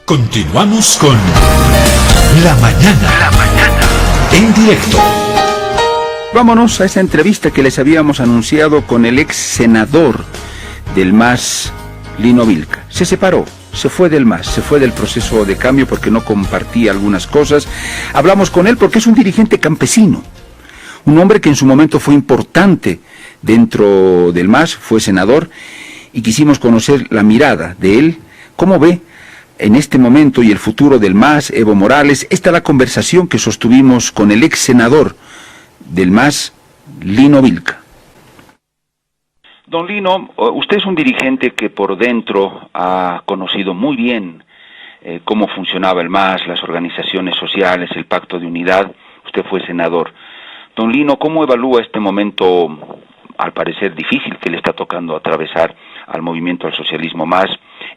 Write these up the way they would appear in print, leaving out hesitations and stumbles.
Continuamos con La Mañana. En directo. Vámonos a esa entrevista que les habíamos anunciado con el ex senador del MAS, Lino Vilca. Se separó, se fue del MAS, se fue del proceso de cambio porque no compartía algunas cosas. Hablamos con él porque es un dirigente campesino, un hombre que en su momento fue importante dentro del MAS, fue senador, y quisimos conocer la mirada de él, cómo ve en este momento y el futuro del MAS, Evo Morales. Esta es la conversación que sostuvimos con el ex senador del MAS, Lino Vilca. Don Lino, usted es un dirigente que por dentro ha conocido muy bien cómo funcionaba el MAS, las organizaciones sociales, el Pacto de Unidad. Usted fue senador. Don Lino, ¿cómo evalúa este momento, al parecer difícil, que le está tocando atravesar al movimiento al socialismo MAS?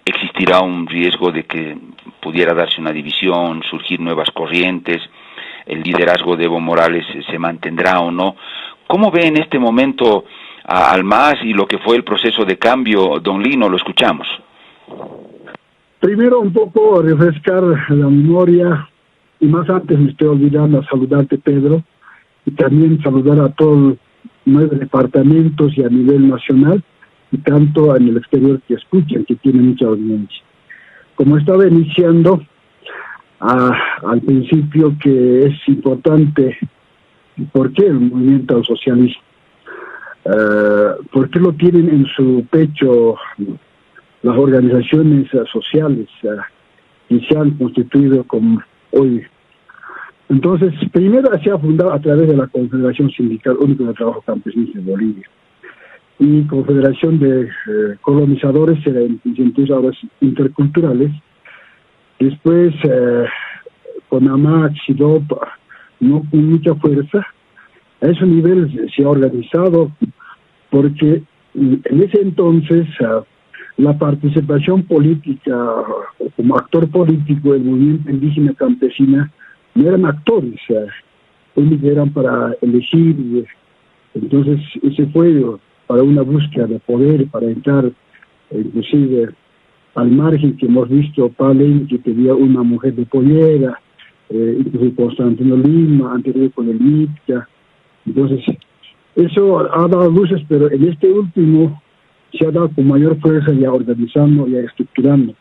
¿Existirá un riesgo de que pudiera darse una división, surgir nuevas corrientes? ¿El liderazgo de Evo Morales se mantendrá o no? ¿Cómo ve en este momento al MAS y lo que fue el proceso de cambio? Don Lino, lo escuchamos. Primero, un poco refrescar la memoria, y más antes me estoy olvidando saludarte, Pedro, y también saludar a todos los 9 departamentos y a nivel nacional, y tanto en el exterior que escuchan, que tienen mucha audiencia. Como estaba iniciando al principio, que es importante, ¿por qué el movimiento al socialismo? ¿Por qué lo tienen en su pecho las organizaciones sociales que se han constituido como hoy? Entonces, primero se ha fundado a través de la Confederación Sindical Única de Trabajo Campesino de Bolivia y Confederación de Colonizadores en sentidos ahora interculturales. Después, CONAMAC, SIDOP, no con mucha fuerza. A ese nivel se ha organizado porque en ese entonces la participación política, como actor político del movimiento indígena campesina, no eran actores, únicamente eran para elegir. Entonces ese fue para una búsqueda de poder, para entrar inclusive al margen, que hemos visto Palen, que pedía una mujer de pollera, inclusive Constantino Lima, anterior con el MITCA. Entonces eso ha dado luces, pero en este último se ha dado con mayor fuerza, ya organizando, ya estructurando.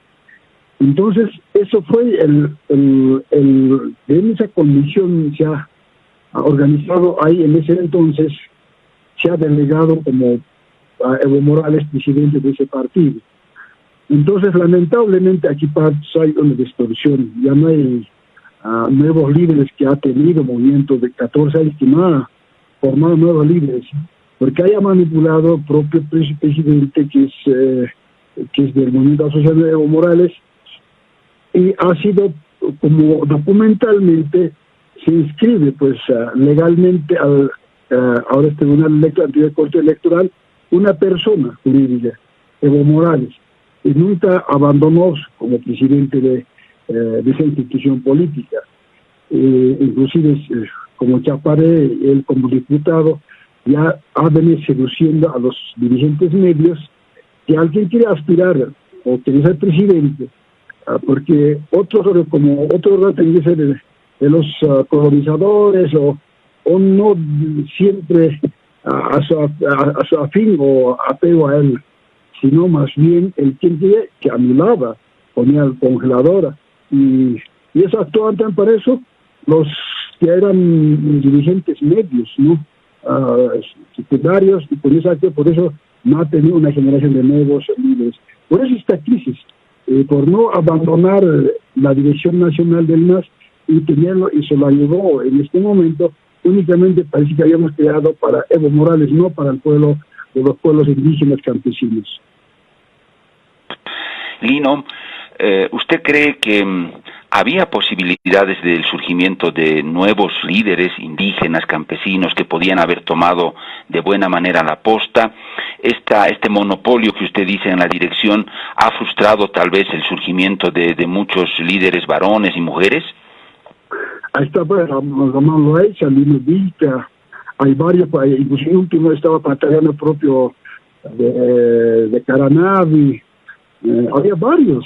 Entonces eso fue en esa comisión se ha organizado ahí. En ese entonces se ha delegado como a Evo Morales, presidente de ese partido. Entonces, lamentablemente, aquí hay una distorsión. Ya no hay nuevos líderes que ha tenido movimiento de 14 años, que no ha formado nuevos líderes, porque haya manipulado el propio presidente que es del movimiento social de Evo Morales, y ha sido como documentalmente se inscribe legalmente ahora Tribunal Electoral, de Corte Electoral, una persona jurídica, Evo Morales, y nunca abandonó como presidente de esa institución política. Inclusive como Chaparé, él como diputado, ya ha venido seduciendo a los dirigentes medios que alguien quiere aspirar o quiere ser presidente, porque otros tienen que ser de los colonizadores o no siempre a su afín o apego a él, sino más bien el que anulaba, ponía el congelador, y eso actuaban también para eso los que eran dirigentes medios, ¿no? Secretarios, y por eso no ha tenido una generación de nuevos líderes. Por eso esta crisis, por no abandonar la dirección nacional del MAS y tenerlo, y se lo ayudó en este momento. Únicamente parece que habíamos creado para Evo Morales, no para el pueblo de los pueblos indígenas campesinos. Lino, ¿usted cree que había posibilidades del surgimiento de nuevos líderes indígenas, campesinos, que podían haber tomado de buena manera la posta? Este monopolio que usted dice en la dirección ha frustrado tal vez el surgimiento de muchos líderes varones y mujeres. Ahí está, Ramón Loaiza, Lino Vilca, hay varios, inclusive último estaba batallando propio de Caranavi, había varios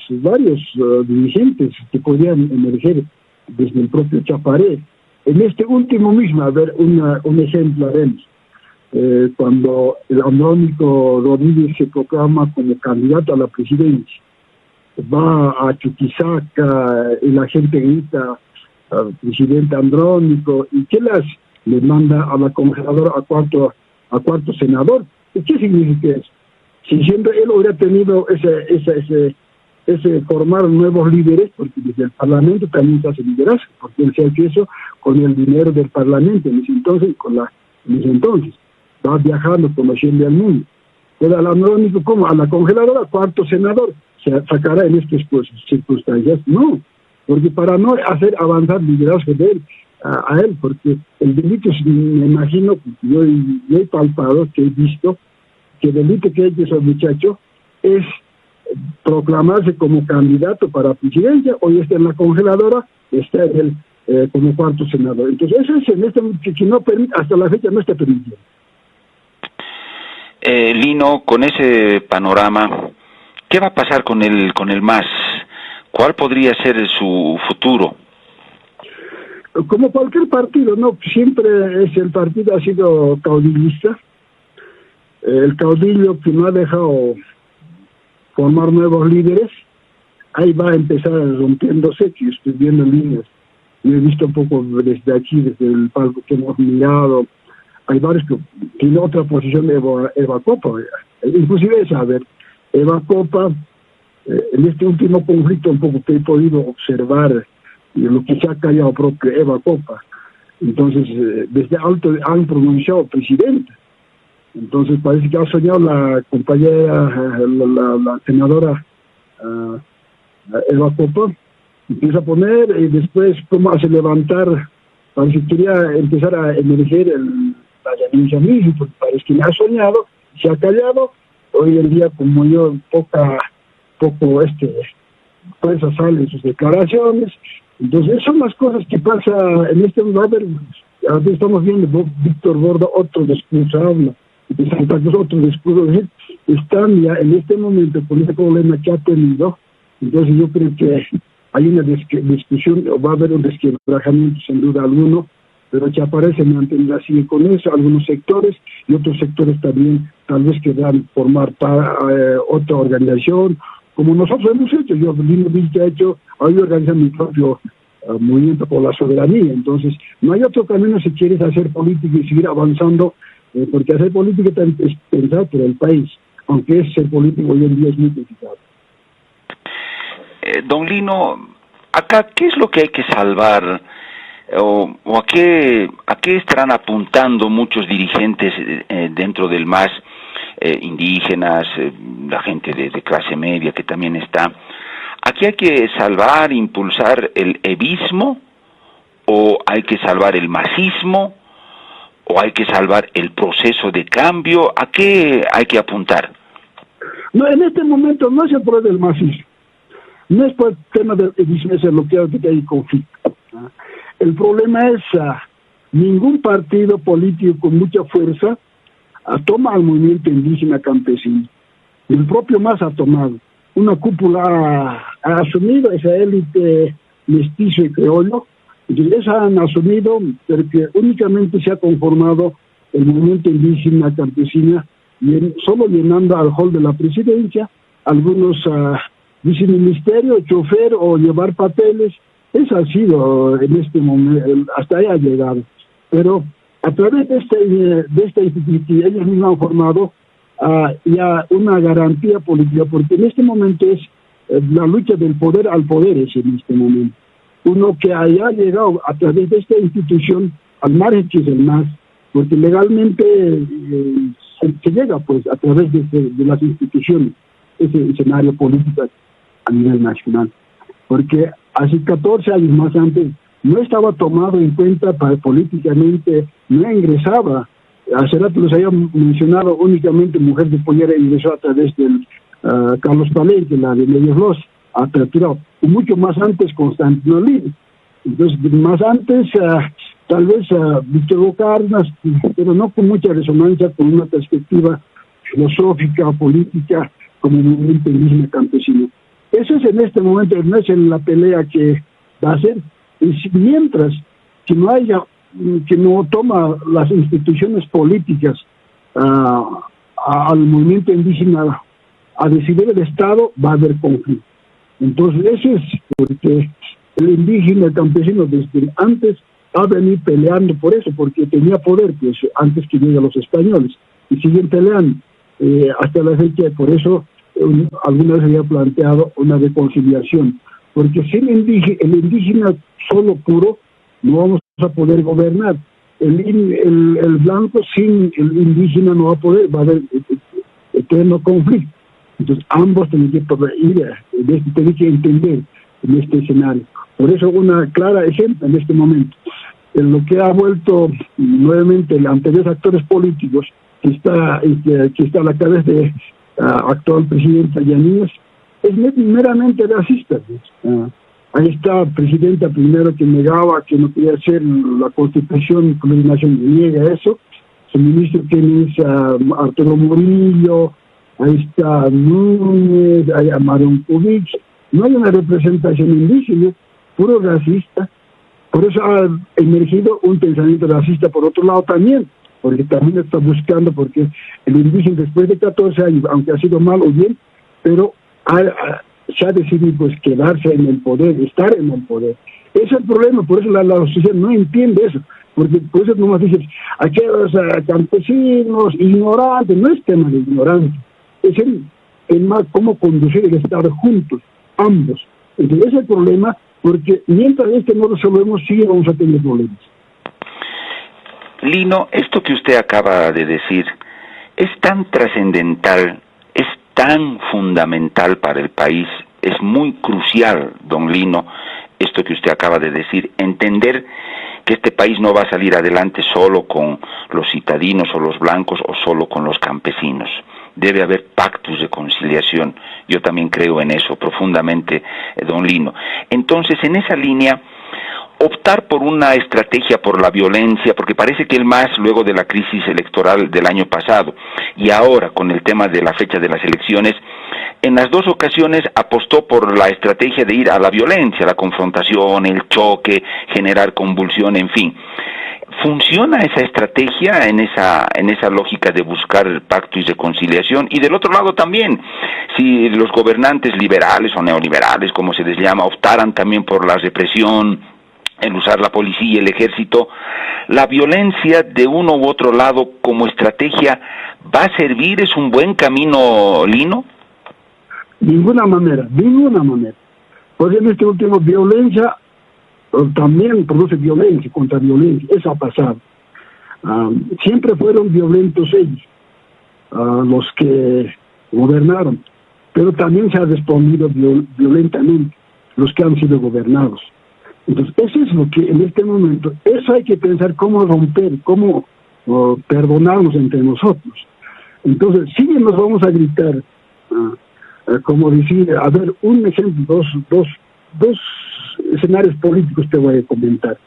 dirigentes que podían emerger desde el propio Chaparé. En este último mismo, a ver, un ejemplo haremos. Cuando el Andrónico Rodríguez se proclama como candidato a la presidencia, va a Chuquisaca y la gente grita al presidente Andrónico, ¿y qué le hace? Le manda a la congeladora a cuarto senador. ¿Y qué significa eso? Si siempre él hubiera tenido ese formar nuevos líderes, porque desde el Parlamento también se hace liderazgo, porque él se ha hecho eso con el dinero del Parlamento en ese entonces, va viajando, conociendo al mundo. Pero al Andrónico, ¿cómo? A la congeladora, cuarto senador, se sacará en estas circunstancias. No, porque para no hacer avanzar el liderazgo de él, a él, porque el delito, me imagino, yo he palpado, que he visto, que el delito que ha hecho ese muchacho es proclamarse como candidato para presidencia, hoy está en la congeladora, está en como cuarto senador. Entonces, eso es en que no permite, hasta la fecha no está permitido. Lino, con ese panorama, ¿qué va a pasar con el MAS? ¿Cuál podría ser su futuro? Como cualquier partido, ¿no? Siempre el partido ha sido caudillista. El caudillo que no ha dejado formar nuevos líderes, ahí va a empezar rompiéndose, que estoy viendo líneas. Yo he visto un poco desde aquí, desde el palco que hemos mirado, hay varios que tienen otra posición de Eva Copa, inclusive esa, a ver, Eva Copa, en este último conflicto un poco que he podido observar, lo que se ha callado propio Eva Copa, entonces desde alto han pronunciado presidenta, entonces parece que ha soñado la compañera, la senadora Eva Copa, empieza a poner y después cómo hace levantar, parece que quería empezar a emerger la denuncia misma, porque parece que me ha soñado, se ha callado, hoy en día como yo poco fuerza sale en sus declaraciones, entonces son las cosas que pasa en este momento. Ahora estamos viendo Víctor Borda, otro discurso habla, de Santa Cruz, otro discurso, están ya en este momento con ese problema que ha tenido, entonces yo creo que hay una discusión, va a haber un desquebrajamiento sin duda alguno, pero Chaparé se mantendrá así con eso, algunos sectores y otros sectores también tal vez querrán formar otra organización, como nosotros hemos hecho. Yo, Lino Vilca, he hecho, hoy organizar mi propio movimiento por la soberanía, entonces no hay otro camino si quieres hacer política y seguir avanzando, porque hacer política también es pensar por el país, aunque ser político hoy en día es muy complicado. Don Lino, acá, ¿qué es lo que hay que salvar? ¿O a qué estarán apuntando muchos dirigentes dentro del MAS, indígenas, la gente de clase media que también está? ¿Aquí hay que salvar, impulsar el evismo? ¿O hay que salvar el masismo? ¿O hay que salvar el proceso de cambio? ¿A qué hay que apuntar? No, en este momento no se aprueba el masismo. No es por el tema del evismo, es lo que hay conflicto. El problema es ningún partido político con mucha fuerza toma al movimiento indígena campesino. El propio MAS ha tomado. Una cúpula ha asumido esa élite mestizo y criollo. Entonces han asumido, porque únicamente se ha conformado el movimiento indígena campesina, solo llenando al hall de la presidencia, algunos viceministerio, chofer o llevar papeles. Eso ha sido en este momento, hasta ahí ha llegado. Pero a través de esta institución, ellos mismos han formado ya una garantía política, porque en este momento es la lucha del poder al poder, es en este momento. Uno que haya llegado a través de esta institución al margen que es el MAS, porque legalmente se llega pues a través de las instituciones, ese escenario político a nivel nacional. Porque hace 14 años más antes no estaba tomado en cuenta políticamente, no ingresaba. Hace rato les había mencionado únicamente Mujer de Pollera ingresó a través del Carlos Palenque, la de Medios Los, aperturado. Y mucho más antes Constantino Lin. Entonces, más antes tal vez Víctor Hugo Cárdenas, pero no con mucha resonancia, con una perspectiva filosófica, política, como movimiento indígena campesino. Eso es en este momento, no es en la pelea que va a ser. Y mientras que no toma las instituciones políticas al movimiento indígena a decidir el Estado, va a haber conflicto. Entonces eso es porque el indígena, el campesino, desde antes ha venido peleando por eso, porque tenía poder, pues antes que lleguen los españoles, y siguen peleando hasta la fecha. Por eso alguna vez había planteado una reconciliación, porque sin el indígena solo puro no vamos a poder gobernar. El blanco sin el indígena no va a poder, va a haber eterno conflicto. Entonces ambos tienen que entender en este escenario. Por eso una clara ejemplo en este momento, en lo que ha vuelto nuevamente los anteriores actores políticos, que está a la cabeza de actual presidenta Yanías, es meramente racista. Ahí está presidenta primero que negaba que no quería hacer la constitución, plurinación, niega eso. Su ministro que es Arturo Murillo, ahí está Núñez, hay Amarón Kubich. No hay una representación indígena, puro racista. Por eso ha emergido un pensamiento racista por otro lado también, porque también está buscando, porque el indígena después de 14 años, aunque ha sido mal o bien, pero se ha decidido pues quedarse en el poder, estar en el poder. Ese es el problema, por eso la sociedad no entiende eso, porque por eso nomás dices, aquellos campesinos, ignorantes, no es tema de ignorantes, es el más cómo conducir el Estado juntos, ambos. Entonces ese es el problema, porque mientras no lo resolvemos, sí vamos a tener problemas. Lino, esto que usted acaba de decir es tan trascendental, es tan fundamental para el país, es muy crucial, don Lino, esto que usted acaba de decir, entender que este país no va a salir adelante solo con los citadinos o los blancos o solo con los campesinos. Debe haber pactos de conciliación. Yo también creo en eso profundamente, don Lino. Entonces, en esa línea, optar por una estrategia por la violencia, porque parece que el MAS, luego de la crisis electoral del año pasado, y ahora con el tema de la fecha de las elecciones, en las dos ocasiones apostó por la estrategia de ir a la violencia, la confrontación, el choque, generar convulsión, en fin. ¿Funciona esa estrategia en esa lógica de buscar pacto y reconciliación? Y del otro lado también, si los gobernantes liberales o neoliberales, como se les llama, optaran también por la represión, el usar la policía y el ejército, ¿la violencia de uno u otro lado como estrategia va a servir? ¿Es un buen camino, Lino? Ninguna manera. Porque en este último violencia también produce violencia contra violencia, eso ha pasado. Siempre fueron violentos ellos, los que gobernaron, pero también se ha respondido violentamente los que han sido gobernados. Entonces, eso es lo que en este momento, eso hay que pensar cómo romper, cómo perdonarnos entre nosotros. Entonces, sí nos vamos a gritar, como decir, a ver, un ejemplo, dos escenarios políticos te voy a comentar.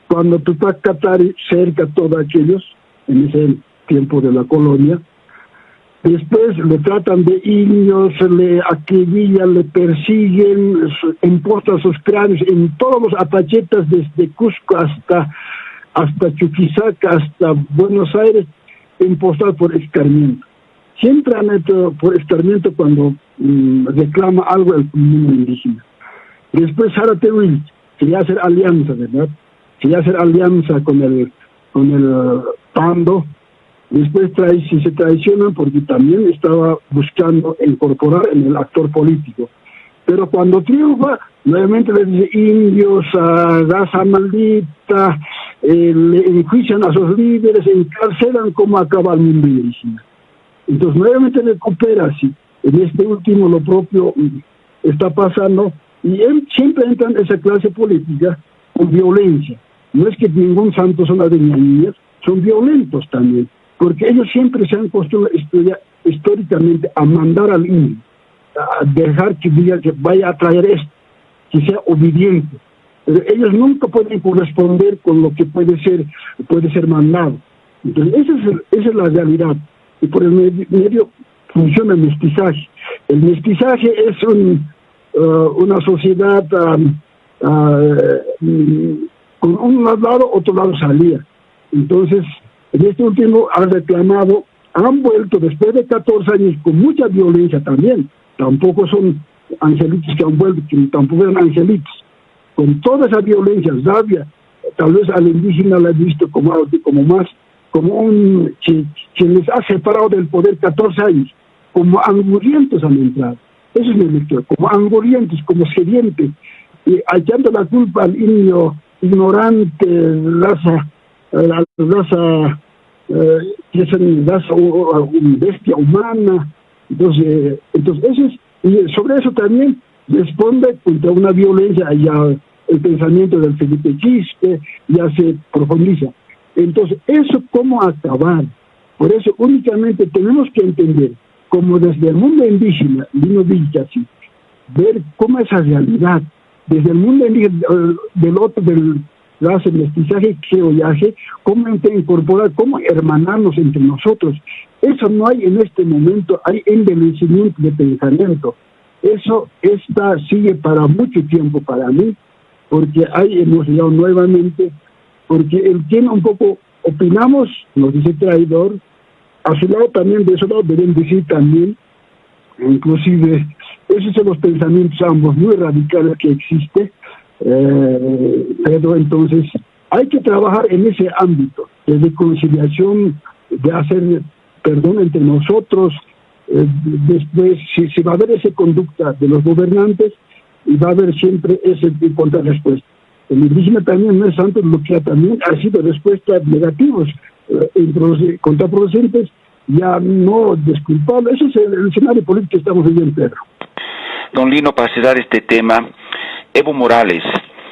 Cuando Tupac Katari cerca a todos aquellos, en ese tiempo de la colonia, después le tratan de indios, le acribillan, le persiguen, impostan sus cráneos en todos los apachetas, desde Cusco hasta Chuquisaca, hasta Buenos Aires, impostados por escarmiento. Siempre han hecho por escarmiento cuando reclama algo el mundo indígena. Después Zárate Wilch quería hacer alianza, ¿verdad? Quería hacer alianza con el Pando. Después se traicionan porque también estaba buscando incorporar en el actor político. Pero cuando triunfa, nuevamente le dice indios, raza maldita, le enjuician a sus líderes, encarcelan, como acaba el mundo indígena. Entonces nuevamente recupera así. En este último lo propio está pasando, y siempre entran esa clase política con violencia. No es que ningún santo son las de niñas, son violentos también, porque ellos siempre se han acostumbrado históricamente a mandar al indio, a dejar que vaya a traer esto, que sea obediente. Pero ellos nunca pueden corresponder con lo que puede ser mandado. Entonces esa es la realidad. Y por el medio funciona el mestizaje. El mestizaje es una sociedad con un lado, otro lado salía. Entonces, en este último han reclamado, han vuelto después de 14 años con mucha violencia también. Tampoco son angelitos que han vuelto, que tampoco eran angelitos. Con toda esa violencia, rabia, tal vez al indígena la he visto como más, como un que les ha separado del poder 14 años, como angurrientos han entrado. Eso es mi lectura, como angurrientos, como sedientes, y echando la culpa al niño ignorante, raza bestia humana. Entonces eso es, y sobre eso también responde contra una violencia, ya el pensamiento del Felipe Quispe ya se profundiza. Entonces, ¿eso cómo acabar? Por eso únicamente tenemos que entender, como desde el mundo indígena, Lino Vilca, así, ver cómo esa realidad, desde el mundo indígena, del raza, mestizaje, criollaje, cómo incorporar, cómo hermanarnos entre nosotros. Eso no hay en este momento, hay envejecimiento de pensamiento. Eso sigue para mucho tiempo para mí, porque hemos llegado nuevamente, porque él tiene un poco, opinamos, nos dice traidor, a su lado también, de su lado deben decir también, inclusive, esos son los pensamientos ambos muy radicales que existen, pero entonces hay que trabajar en ese ámbito de reconciliación, de hacer perdón entre nosotros. Después si va a haber esa conducta de los gobernantes y va a haber siempre ese contrarrespuesta. El indígena también no es santo, lo que también ha sido respuestas negativas, contraproducentes, ya no desculpables. Ese es el escenario político que estamos viviendo, Pedro. Don Lino, para cerrar este tema, Evo Morales,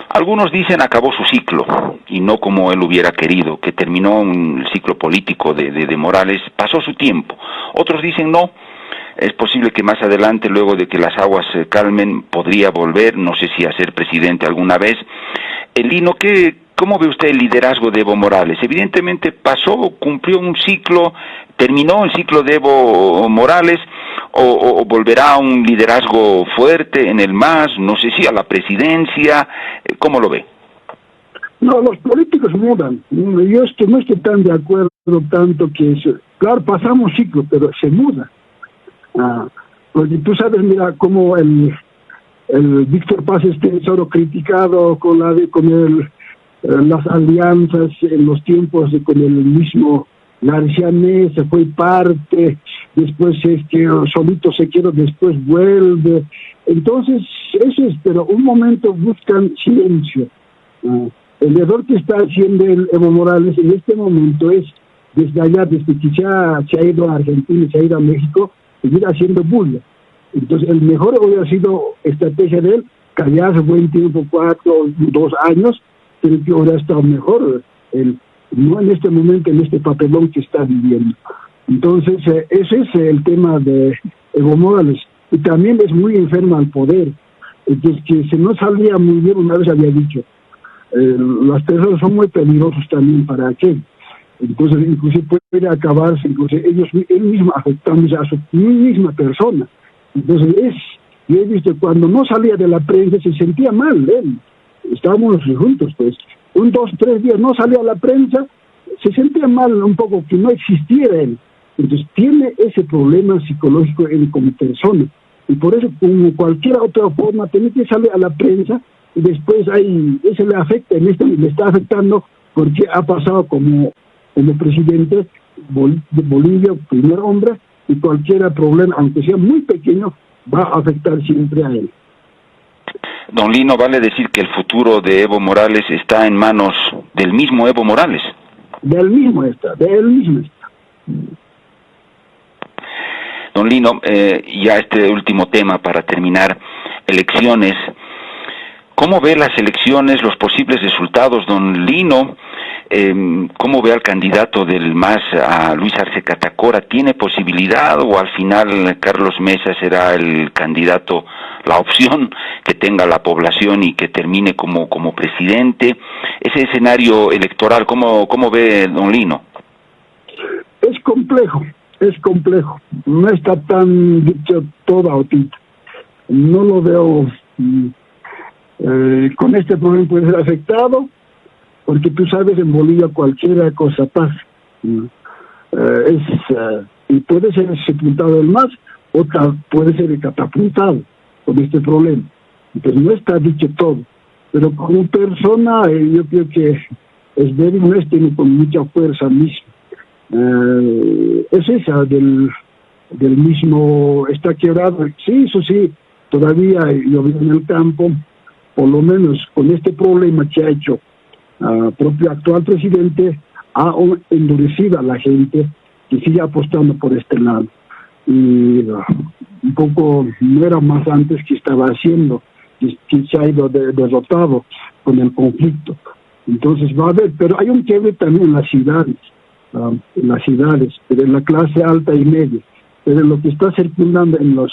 algunos dicen acabó su ciclo, y no como él hubiera querido, que terminó un ciclo político de Morales, pasó su tiempo. Otros dicen no, es posible que más adelante, luego de que las aguas se calmen, podría volver, no sé si a ser presidente alguna vez. Lino, ¿cómo ve usted el liderazgo de Evo Morales? Evidentemente cumplió un ciclo, terminó el ciclo de Evo Morales, o volverá a un liderazgo fuerte en el MAS, no sé si a la presidencia, ¿cómo lo ve? No, los políticos mudan. Yo no estoy tan de acuerdo tanto que claro, pasamos ciclo, pero se muda. Porque tú sabes, mira, cómo el Víctor Paz solo criticado con las alianzas en los tiempos con el mismo García Mesa, fue parte, después solito se quedó, después vuelve. Entonces, eso es, pero un momento buscan silencio. El error que está haciendo el Evo Morales en este momento es, desde allá, desde que se ha ido a Argentina, se ha ido a México, seguir haciendo bulla. Entonces, el mejor hubiera sido estrategia de él, callarse buen tiempo, 2 años, pero que hubiera estado mejor, no en este momento, en este papelón que está viviendo. Entonces, ese es el tema de Evo Morales. Y también es muy enfermo al poder. Entonces, que se no salía muy bien, una vez había dicho, las personas son muy peligrosas también para aquel. Entonces, inclusive puede acabarse, inclusive él mismo afectándose a su misma persona. Entonces, yo he visto, cuando no salía de la prensa, se sentía mal él. Estábamos juntos, pues. 1, 2, 3 días no salía a la prensa, se sentía mal un poco que no existiera él. Entonces, tiene ese problema psicológico él como persona. Y por eso, como cualquier otra forma, tiene que salir a la prensa y después eso le afecta, le está afectando porque ha pasado como presidente de Bolivia, primer hombre, y cualquier problema, aunque sea muy pequeño, va a afectar siempre a él. Don Lino, ¿vale decir que el futuro de Evo Morales está en manos del mismo Evo Morales? De él mismo está. Don Lino, ya este último tema para terminar, elecciones. ¿Cómo ve las elecciones, los posibles resultados, don Lino? ¿Cómo ve al candidato del MAS, a Luis Arce Catacora? ¿Tiene posibilidad o al final Carlos Mesa será el candidato, la opción que tenga la población y que termine como presidente? Ese escenario electoral, ¿cómo ve don Lino? Es complejo. es complejo, no está tan dicho todo ahorita. No lo veo con este problema puede ser afectado, porque tú sabes, en Bolivia cualquier cosa pasa. Y puede ser sepultado el MAS, o puede ser catapultado con este problema. Entonces no está dicho todo, pero como persona yo creo que es débil, no es tiene con mucha fuerza misma. Es esa del mismo, está quebrado. Sí, eso sí, todavía yo vivo en el campo, por lo menos con este problema que ha hecho propio actual presidente, ha endurecido a la gente que sigue apostando por este lado. Y un poco no era más antes que estaba haciendo, que se ha ido derrotado con el conflicto. Entonces va a haber, pero hay un quiebre también en las ciudades, pero en la clase alta y media. Pero lo que está circulando en las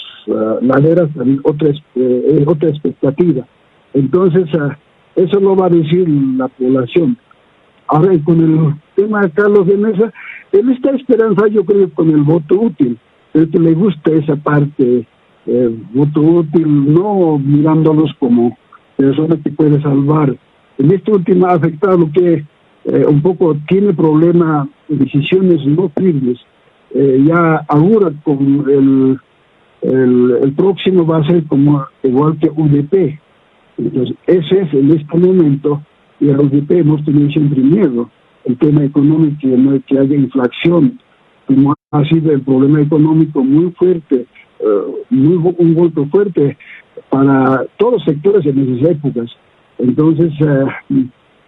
laderas también otra expectativa. Entonces eso lo va a decir la población. Ahora, con el tema de Carlos de Mesa, él está esperanzado, yo creo, con el voto útil. Es que le gusta esa parte, voto útil, no mirándolos como personas que puede salvar. En este último ha afectado que un poco tiene problema de decisiones no firmes. Ya ahora con el próximo va a ser como igual que UDP. Entonces, ese es en este momento, y a UDP hemos tenido siempre miedo, el tema económico, que haya inflación, como ha sido el problema económico muy fuerte, un golpe fuerte para todos los sectores en esas épocas. Entonces,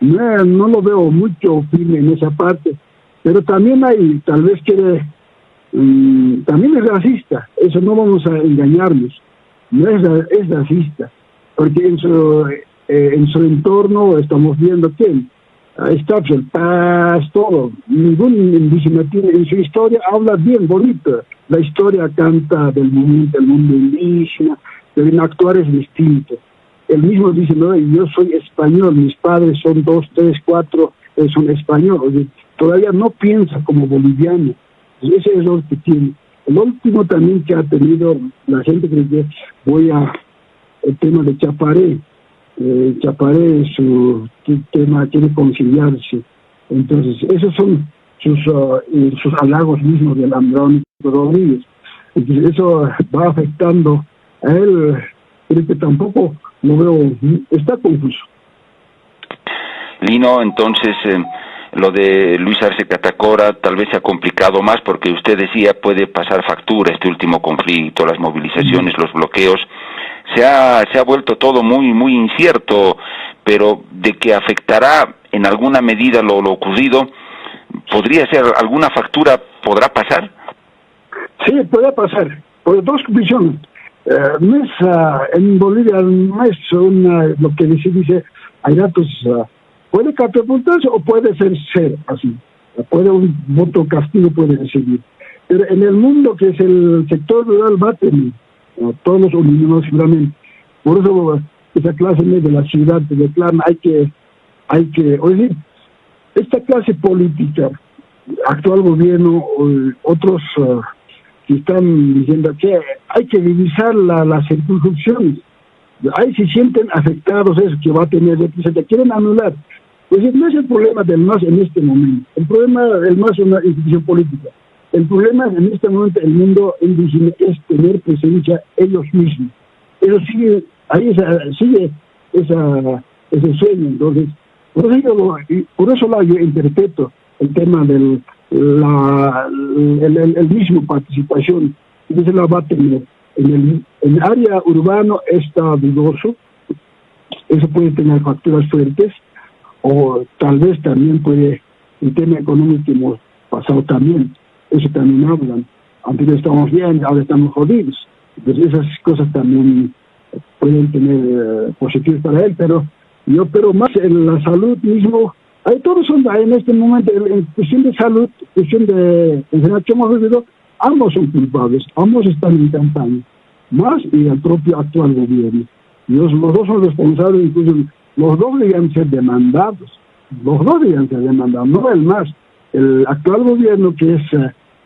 no lo veo mucho firme en esa parte, pero también hay, tal vez quiere, también es racista, eso no vamos a engañarnos, no es racista, porque en su entorno estamos viendo que está el paz, todo, ningún indígena tiene, en su historia habla bien bonito, la historia canta del movimiento del mundo indígena, pero en actuar es distinto. Él mismo dice, no, yo soy español, mis padres son 2, 3, 4, son españoles, todavía no piensa como boliviano. Ese es lo que tiene. El último también que ha tenido la gente, creo que el tema de Chaparé. Chaparé, su tema quiere conciliarse. Entonces, esos son sus halagos mismos del Andrónico Rodríguez. Entonces, eso va afectando a él. Creo que tampoco lo veo, está confuso. Lino, entonces, lo de Luis Arce Catacora tal vez se ha complicado más porque usted decía puede pasar factura este último conflicto, las movilizaciones, los bloqueos. Se ha vuelto todo muy muy incierto, pero de que afectará en alguna medida lo ocurrido, ¿podría ser alguna factura, podrá pasar? Sí, puede pasar, por dos visiones. En Bolivia no es lo que dice, hay datos, puede catapultarse o puede ser cero, así, puede un voto castigo puede recibir, pero en el mundo que es el sector rural va a tener todos los organismos seguramente. Por eso esa clase de la ciudad de reclama, hay que, oye, esta clase política, actual gobierno, otros que están diciendo que hay que revisar las circunscripciones, ahí se sienten afectados, eso que va a tener, se te quieren anular. Pues no es el problema del MAS en este momento, el problema del MAS es una institución política. El problema en este momento el mundo indígena es tener presencia ellos mismos. Eso sigue, ahí sigue ese sueño. Entonces, por eso yo interpreto el tema del el mismo participación. Entonces la va a tener. En el área urbano está dudoso. Eso puede tener facturas fuertes. O tal vez también puede, el tema económico que hemos pasado también. Eso también hablan. Antes estamos bien, ahora estamos jodidos. Entonces esas cosas también pueden tener positivos para él, pero más en la salud mismo, hay todos son en este momento, en cuestión de salud, cuestión de enfermedad que hemos vivido, ambos son culpables, ambos están en campaña, más y el propio actual gobierno. Los dos son responsables, incluso los dos deberían ser demandados, no el MAS. El actual gobierno, que es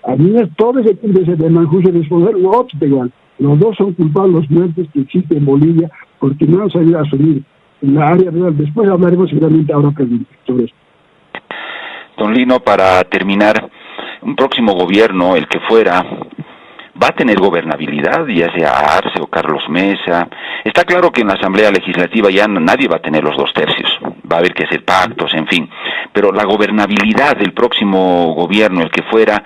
A mí todo ese tipo de Manjusio responsable, los otros igual. Los dos son culpables de los muertes que existen en Bolivia porque no han sabido asumir en la área rural. Después hablaremos seguramente ahora sobre esto. Don Lino, para terminar, un próximo gobierno, el que fuera, va a tener gobernabilidad, ya sea Arce o Carlos Mesa. Está claro que en la Asamblea Legislativa ya nadie va a tener los 2/3, va a haber que hacer pactos, en fin. Pero la gobernabilidad del próximo gobierno, el que fuera,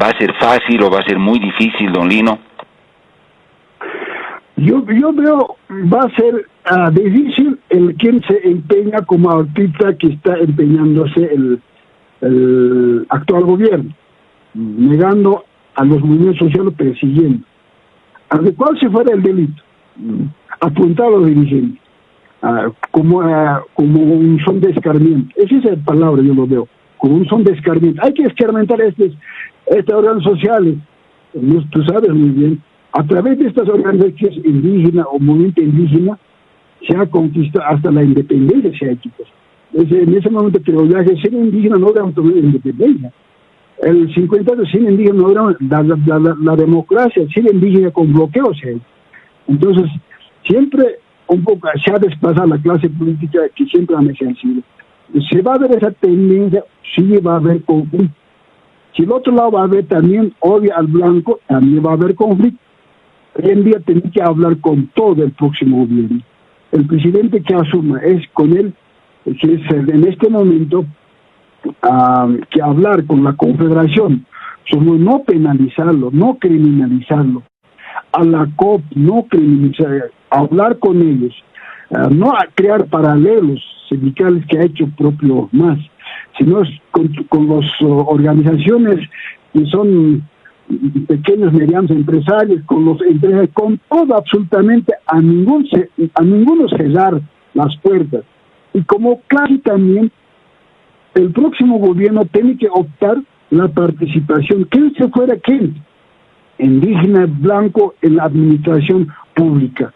¿va a ser fácil o va a ser muy difícil, don Lino? Yo veo, va a ser difícil el quien se empeña como ahorita que está empeñándose el actual gobierno, negando a los movimientos sociales, persiguiendo. ¿De cuál se fuera el delito? Apuntar a los dirigentes, como un son de escarmiento. Esa es la palabra, yo lo veo, como un son de escarmiento. Hay que escarmentar estas órganos sociales, tú sabes muy bien. A través de estas organizaciones indígenas o movimiento indígena se ha conquistado hasta la independencia, se ha hecho. En ese momento que los viajes sin indígenas no eran tomar independencia. El 50 años sin indígenas no eran la democracia, sin indígena con bloqueo se ha hecho. Entonces, siempre un poco se ha desplazado la clase política que siempre han ejercido. Se va a ver esa tendencia, sí va a haber conflicto. Si el otro lado va a haber también odio al blanco, también va a haber conflicto. Hoy en día tiene que hablar con todo el próximo gobierno. El presidente que asuma es con él, que es en este momento, que hablar con la Confederación sobre no penalizarlo, no criminalizarlo. A la COP no criminalizar, hablar con ellos, no a crear paralelos sindicales que ha hecho propio MAS, sino con las organizaciones que son pequeños, medianos empresarios, con los empresarios, con todo absolutamente, a ninguno cerrar las puertas. Y como clase también, el próximo gobierno tiene que optar la participación, ¿quién se fuera quién? Indígena, blanco, en la administración pública.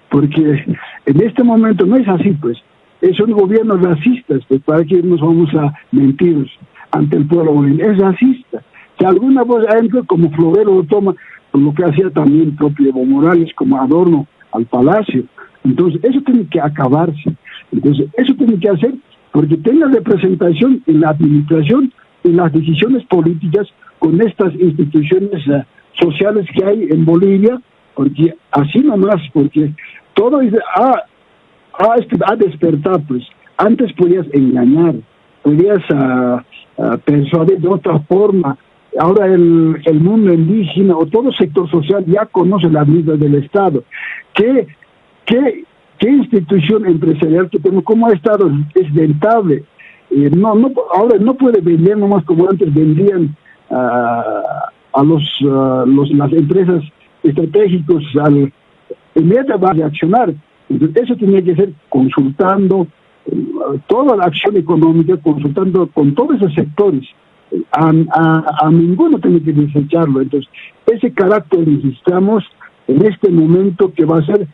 Porque en este momento no es así, pues. Es un gobierno racista, pues, para que nos vamos a mentir ante el pueblo boliviano. Es racista. Si alguna voz entra como florero lo toma, por lo que hacía también propio Evo Morales como adorno al palacio. Entonces, eso tiene que acabarse. Entonces, eso tiene que hacer porque tenga representación en la administración, en las decisiones políticas con estas instituciones sociales que hay en Bolivia, porque así nomás, porque todo ha despertado, pues. Antes podías engañar, podías persuadir de otra forma. Ahora el mundo indígena o todo sector social ya conoce las medidas del Estado. ¿Qué institución empresarial que tenemos? ¿Cómo ha estado? Es rentable. Ahora no puede vender nomás como antes vendían a las empresas estratégicos. Inmediatamente va a reaccionar. Entonces, eso tiene que ser consultando toda la acción económica, consultando con todos esos sectores. A ninguno tiene que desecharlo. Entonces, ese carácter necesitamos en este momento que va a ser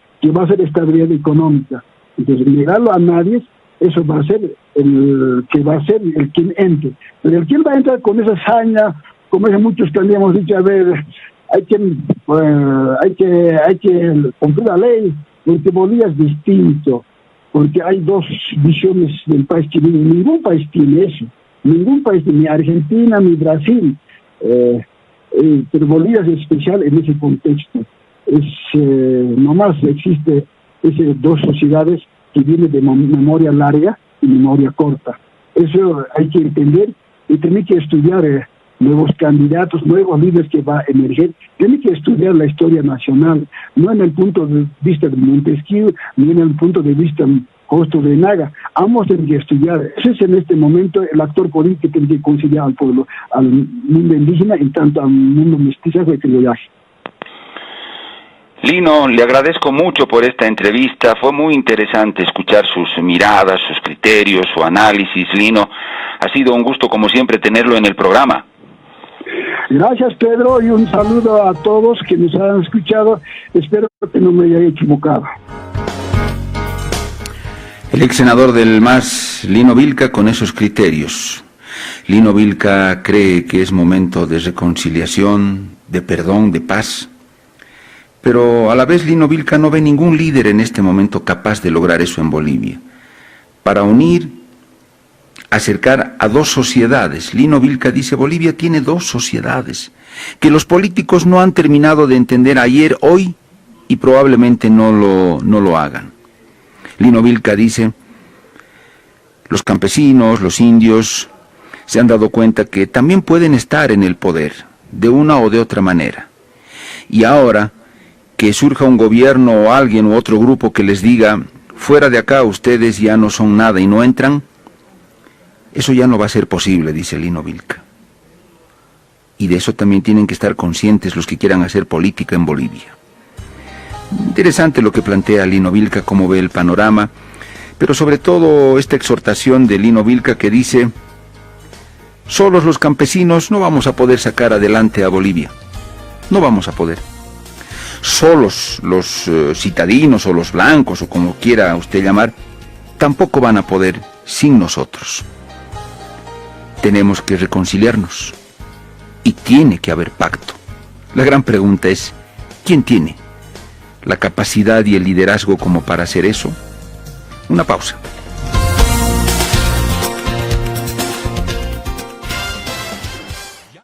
estabilidad económica. Entonces, negarlo a nadie, eso va a ser el quien entre. Pero el quien va a entrar con esa hazaña, como es muchos que habíamos dicho, a ver, hay que cumplir la ley, porque Bolivia es distinto, porque hay dos visiones del país que ningún país tiene eso. Ningún país, ni Argentina, ni Brasil, pero Bolivia es especial en ese contexto. Nomás existe esas dos sociedades que vienen de memoria larga y memoria corta. Eso hay que entender y tener que estudiar nuevos candidatos, nuevos líderes que va a emerger. Tiene que estudiar la historia nacional, no en el punto de vista de Montesquieu, ni en el punto de vista Justo de Naga. Ambos tienen que estudiar. Ese es en este momento el actor político que tiene que conciliar al pueblo, al mundo indígena y tanto al mundo mestizaje y criollaje. Lino, le agradezco mucho por esta entrevista. Fue muy interesante escuchar sus miradas, sus criterios, su análisis. Lino, ha sido un gusto como siempre tenerlo en el programa. Gracias, Pedro, y un saludo a todos que nos han escuchado. Espero que no me haya equivocado. El ex senador del MAS, Lino Vilca, con esos criterios. Lino Vilca cree que es momento de reconciliación, de perdón, de paz. Pero a la vez Lino Vilca no ve ningún líder en este momento capaz de lograr eso en Bolivia. Para unir, acercar a dos sociedades. Lino Vilca dice, Bolivia tiene dos sociedades, que los políticos no han terminado de entender ayer, hoy, y probablemente no lo hagan. Lino Vilca dice, los campesinos, los indios, se han dado cuenta que también pueden estar en el poder, de una o de otra manera. Y ahora que surja un gobierno o alguien u otro grupo que les diga, fuera de acá ustedes ya no son nada y no entran, eso ya no va a ser posible, dice Lino Vilca. Y de eso también tienen que estar conscientes los que quieran hacer política en Bolivia. Interesante lo que plantea Lino Vilca, cómo ve el panorama, pero sobre todo esta exhortación de Lino Vilca que dice, solos los campesinos no vamos a poder sacar adelante a Bolivia, no vamos a poder. Solos los citadinos o los blancos o como quiera usted llamar, tampoco van a poder sin nosotros. Tenemos que reconciliarnos y tiene que haber pacto. La gran pregunta es, ¿quién tiene la capacidad y el liderazgo como para hacer eso? Una pausa.